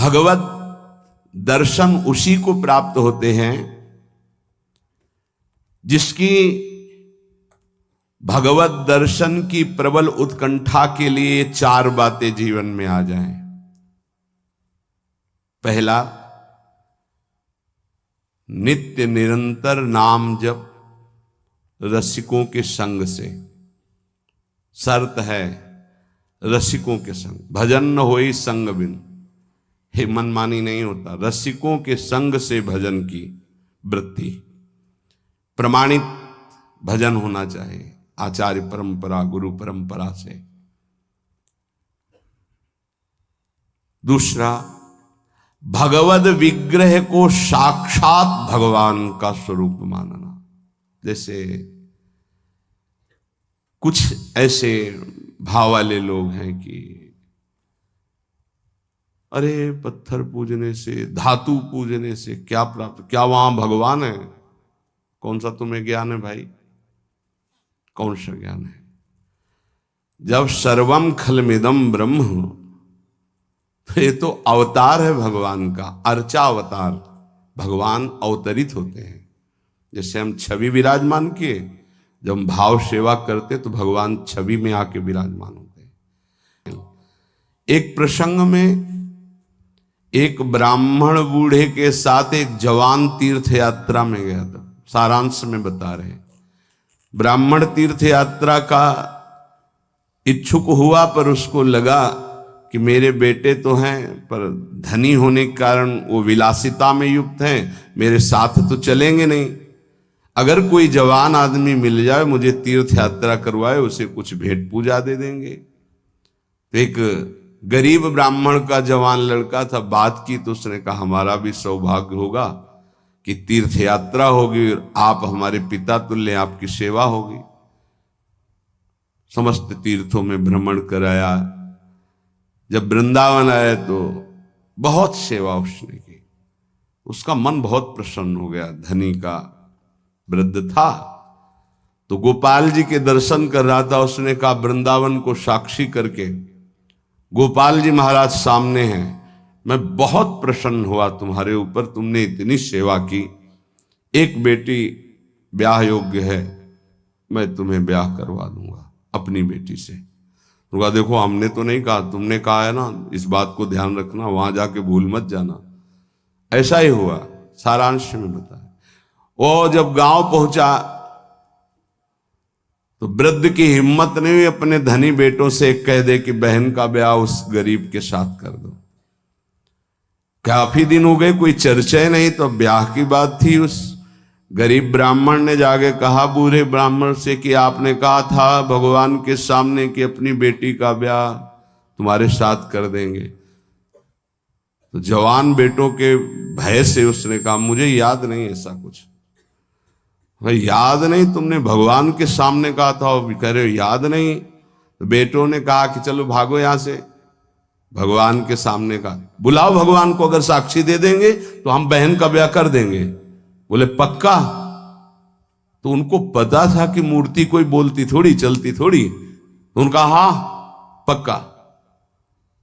भगवत दर्शन उसी को प्राप्त होते हैं जिसकी भगवत दर्शन की प्रबल उत्कंठा के लिए 4 बातें जीवन में आ जाएं। पहला, नित्य निरंतर नाम जप रसिकों के संग से। शर्त है रसिकों के संग, भजन न होई संग बिन। हे मनमानी नहीं होता, रसिकों के संग से भजन की वृत्ति। प्रमाणित भजन होना चाहिए, आचार्य परंपरा, गुरु परंपरा से। दूसरा, भगवद विग्रह को साक्षात भगवान का स्वरूप मानना। जैसे कुछ ऐसे भाव वाले लोग हैं कि अरे पत्थर पूजने से, धातु पूजने से क्या प्राप्त, क्या वहां भगवान है? कौन सा तुम्हें ज्ञान है भाई? कौन सा ज्ञान है? जब सर्वम खलमिदम ब्रह्म, तो ये तो अवतार है भगवान का, अर्चा अवतार। भगवान अवतरित होते हैं। जैसे हम छवि विराजमान किए, जब हम भाव सेवा करते तो भगवान छवि में आके विराजमान होते हैं। एक प्रसंग में एक ब्राह्मण बूढ़े के साथ एक जवान तीर्थ यात्रा में गया था। सारांश में बता रहे, ब्राह्मण तीर्थ यात्रा का इच्छुक हुआ, पर उसको लगा कि मेरे बेटे तो हैं पर धनी होने के कारण वो विलासिता में युक्त हैं, मेरे साथ तो चलेंगे नहीं। अगर कोई जवान आदमी मिल जाए, मुझे तीर्थ यात्रा करवाए, उसे कुछ भेंट पूजा दे देंगे। तो एक गरीब ब्राह्मण का जवान लड़का था, बात की तो उसने कहा हमारा भी सौभाग्य होगा कि तीर्थ यात्रा होगी और आप हमारे पिता तुल्य, आपकी सेवा होगी। समस्त तीर्थों में भ्रमण कराया। जब वृंदावन आए तो बहुत सेवा उसने की। उसका मन बहुत प्रसन्न हो गया। धनी का वृद्ध था तो गोपाल जी के दर्शन कर रहा था। उसने कहा वृंदावन को साक्षी करके, गोपाल जी महाराज सामने हैं, मैं बहुत प्रसन्न हुआ तुम्हारे ऊपर, तुमने इतनी सेवा की। एक बेटी ब्याह योग्य है, मैं तुम्हें ब्याह करवा दूंगा अपनी बेटी से। उनका देखो हमने तो नहीं कहा, तुमने कहा है ना, इस बात को ध्यान रखना, वहां जाके भूल मत जाना। ऐसा ही हुआ। सारांश में बताया। वो जब गांव पहुंचा तो वृद्ध की हिम्मत नहीं हुई अपने धनी बेटों से कह दे कि बहन का ब्याह उस गरीब के साथ कर दो। काफी दिन हो गए, कोई चर्चा नहीं, तो ब्याह की बात थी। उस गरीब ब्राह्मण ने जाके कहा बूढ़े ब्राह्मण से कि आपने कहा था भगवान के सामने कि अपनी बेटी का ब्याह तुम्हारे साथ कर देंगे। तो जवान बेटों के भय से उसने कहा मुझे याद नहीं ऐसा कुछ। भाई याद नहीं? तुमने भगवान के सामने कहा था, और कह रहे हो याद नहीं। तो बेटों ने कहा कि चलो भागो यहां से। भगवान के सामने कहा बुलाओ भगवान को, अगर साक्षी दे देंगे तो हम बहन का ब्याह कर देंगे। बोले पक्का? तो उनको पता था कि मूर्ति कोई बोलती थोड़ी, चलती थोड़ी। तो उनका हाँ पक्का।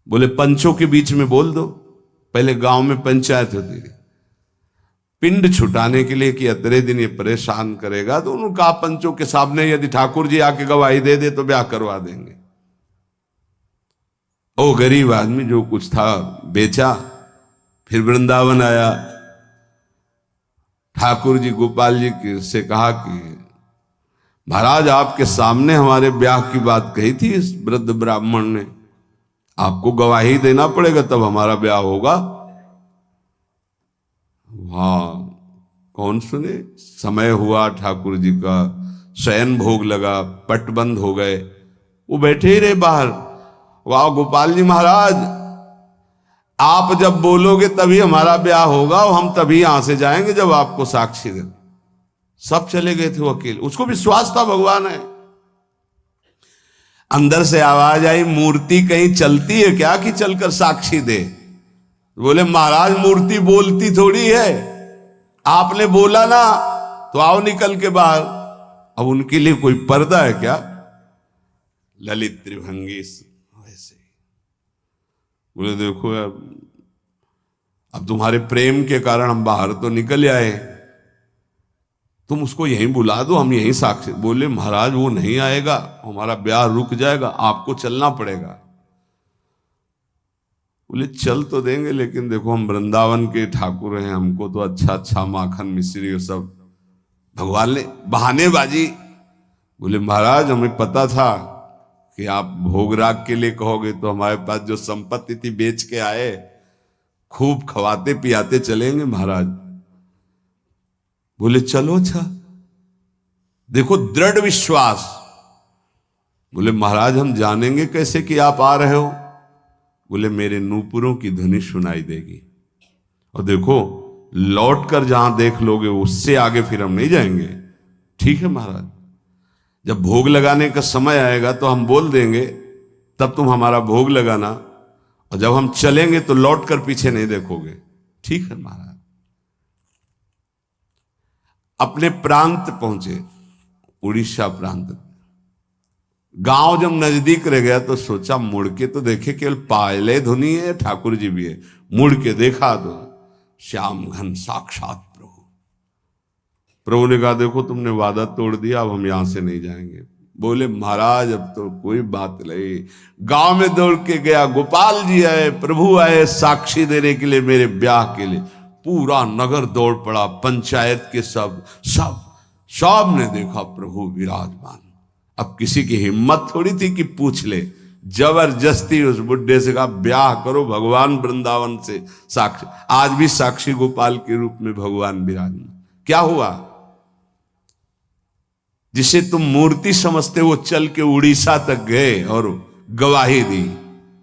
बोले पंचों के बीच में बोल दो। पहले गांव में पंचायत होती थी पिंड छुटाने के लिए कि अतरे दिन ये परेशान करेगा। तो उन्होंने कहा पंचों के सामने यदि ठाकुर जी आके गवाही दे दे तो ब्याह करवा देंगे। ओ गरीब आदमी जो कुछ था बेचा, फिर वृंदावन आया। ठाकुर जी गोपाल जी से कहा कि महाराज आपके सामने हमारे ब्याह की बात कही थी इस वृद्ध ब्राह्मण ने, आपको गवाही देना पड़ेगा तब हमारा ब्याह होगा। हाँ कौन सुने। समय हुआ, ठाकुर जी का शयन भोग लगा, पट बंद हो गए, वो बैठे ही रहे बाहर। वाह गोपाल जी महाराज, आप जब बोलोगे तभी हमारा ब्याह होगा और हम तभी यहां से जाएंगे जब आपको साक्षी दे। सब चले गए थे वकील। उसको विश्वास था भगवान है। अंदर से आवाज आई मूर्ति कहीं चलती है क्या कि चलकर साक्षी दे? बोले महाराज मूर्ति बोलती थोड़ी है, आपने बोला ना तो आओ निकल के बाहर। अब उनके लिए कोई पर्दा है क्या? ललित त्रिभंगी वैसे। बोले देखो यार अब तुम्हारे प्रेम के कारण हम बाहर तो निकल आए, तुम उसको यहीं बुला दो, हम यहीं साक्षी। बोले महाराज वो नहीं आएगा, हमारा ब्याह रुक जाएगा, आपको चलना पड़ेगा। बोले चल तो देंगे, लेकिन देखो हम वृंदावन के ठाकुर हैं, हमको तो अच्छा अच्छा माखन मिश्री सब भगवान ने बहानेबाजी। बोले महाराज हमें पता था कि आप भोग राग के लिए कहोगे, तो हमारे पास जो संपत्ति थी बेच के आए, खूब खवाते पियाते चलेंगे महाराज। बोले चलो अच्छा। देखो दृढ़ विश्वास। बोले महाराज हम जानेंगे कैसे कि आप आ रहे हो? बोले मेरे नूपुरों की ध्वनि सुनाई देगी, और देखो लौट कर जहां देख लोगे उससे आगे फिर हम नहीं जाएंगे। ठीक है महाराज, जब भोग लगाने का समय आएगा तो हम बोल देंगे, तब तुम हमारा भोग लगाना, और जब हम चलेंगे तो लौट कर पीछे नहीं देखोगे। ठीक है महाराज। अपने प्रांत पहुंचे, उड़ीसा प्रांत। गांव जब नजदीक रह गया तो सोचा मुड़ के तो देखे, केवल पायले धुनी है, ठाकुर जी भी है। मुड़ के देखा तो श्याम घन साक्षात प्रभु। प्रभु ने कहा देखो तुमने वादा तोड़ दिया, अब हम यहां से नहीं जाएंगे। बोले महाराज अब तो कोई बात नहीं। गांव में दौड़ के गया, गोपाल जी आए, प्रभु आए साक्षी देने के लिए मेरे ब्याह के लिए। पूरा नगर दौड़ पड़ा, पंचायत के सब ने देखा प्रभु विराजमान। अब किसी की हिम्मत थोड़ी थी कि पूछ ले, जबरदस्ती उस बुड्ढे से कहा ब्याह करो भगवान वृंदावन से साक्षी। आज भी साक्षी गोपाल के रूप में भगवान विराजमान। क्या हुआ? जिसे तुम मूर्ति समझते वो चल के उड़ीसा तक गए और गवाही दी।